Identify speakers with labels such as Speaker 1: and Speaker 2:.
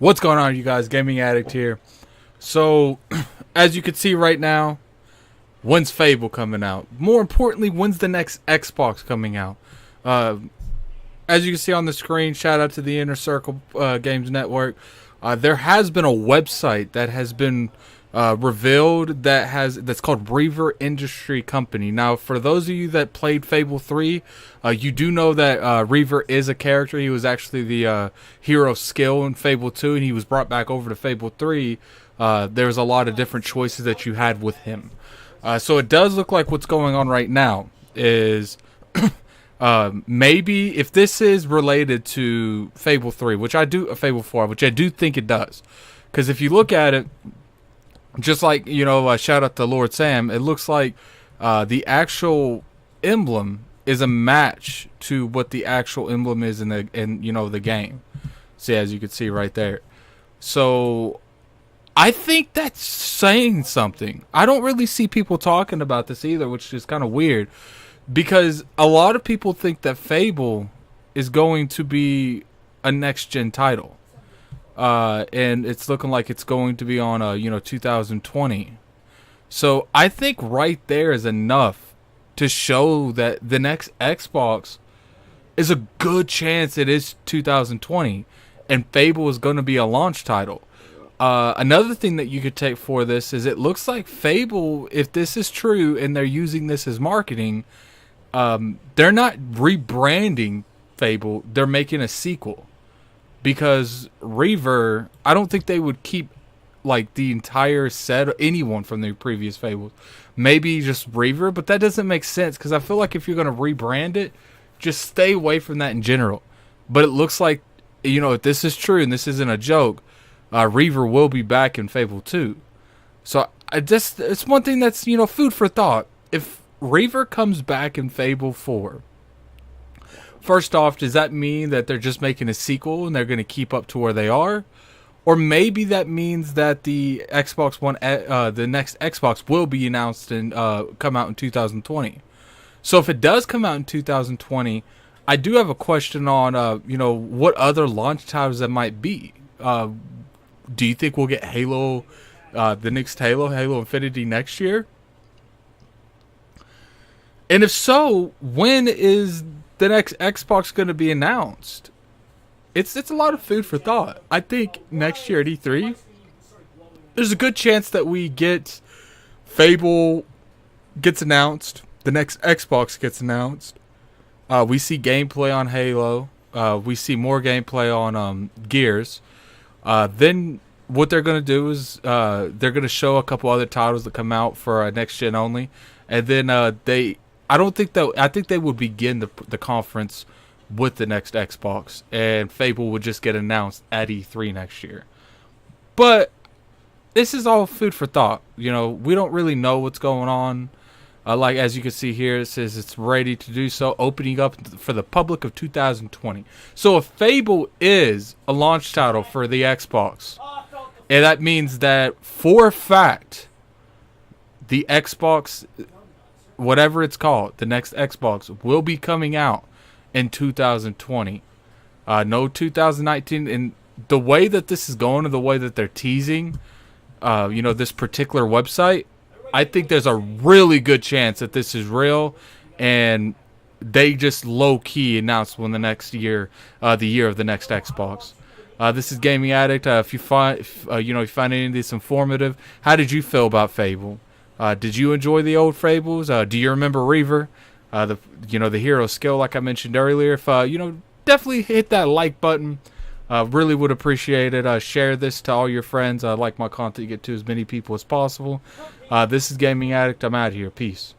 Speaker 1: What's going on, you guys? Gaming Addict here. So, as you can see right now, when's Fable coming out? More importantly, when's the next Xbox coming out? As you can see on the screen, shout out to the Inner Circle Games Network. There has been a website that has been revealed that's called Reaver Industry Company. Now, for those of you that played Fable 3, you do know that Reaver is a character. He was actually the hero skill in Fable 2, and he was brought back over to Fable 3. There's a lot of different choices that you had with him. So it does look like what's going on right now is maybe if this is related to Fable 3, Fable 4, which I do think it does. Because if you look at it, just like, shout out to Lord Sam, it looks like the actual emblem is a match to what the actual emblem is in the game. See, as you can see right there. So I think that's saying something. I don't really see people talking about this either, which is kind of weird, because a lot of people think that Fable is going to be a next gen title. And it's looking like it's going to be on 2020. So I think right there is enough to show that the next Xbox is a good chance it is 2020, and Fable is going to be a launch title. Another thing that you could take for this is it looks like Fable, if this is true and they're using this as marketing, they're not rebranding Fable, they're making a sequel. Because Reaver, I don't think they would keep like the entire set of anyone from the previous Fables. Maybe just Reaver, but that doesn't make sense because I feel like if you're going to rebrand it, just stay away from that in general. But it looks like, if this is true and this isn't a joke, Reaver will be back in Fable 2. So it's one thing that's, food for thought. If Reaver comes back in Fable 4, first off, does that mean that they're just making a sequel and they're going to keep up to where they are? Or maybe that means that the Xbox One, the next Xbox will be announced and come out in 2020. So if it does come out in 2020, I do have a question on, what other launch titles that might be. Do you think we'll get Halo, the next Halo Infinity next year? And if so, when is the next Xbox going to be announced? It's a lot of food for thought. I think next year at E3, there's a good chance that we get Fable gets announced, the next Xbox gets announced. We see gameplay on Halo. We see more gameplay on Gears. Then what they're going to do is they're going to show a couple other titles that come out for next gen only, and then I think they would begin the conference with the next Xbox, and Fable would just get announced at E3 next year. But this is all food for thought. We don't really know what's going on. Like as you can see here, it says it's ready to do so, opening up for the public of 2020. So if Fable is a launch title for the Xbox, and that means that for a fact, the Xbox, whatever it's called, the next Xbox will be coming out in 2020. No 2019. And the way that this is going and the way that they're teasing, this particular website, I think there's a really good chance that this is real and they just low-key announced when the next year, the year of the next Xbox. This is Gaming Addict. If you find any of this informative, how did you feel about Fable? Did you enjoy the old Fables? Do you remember Reaver? The hero skill, like I mentioned earlier. If definitely hit that like button. Really would appreciate it. Share this to all your friends. Like my content, get to as many people as possible. This is Gaming Addict. I'm out here. Peace.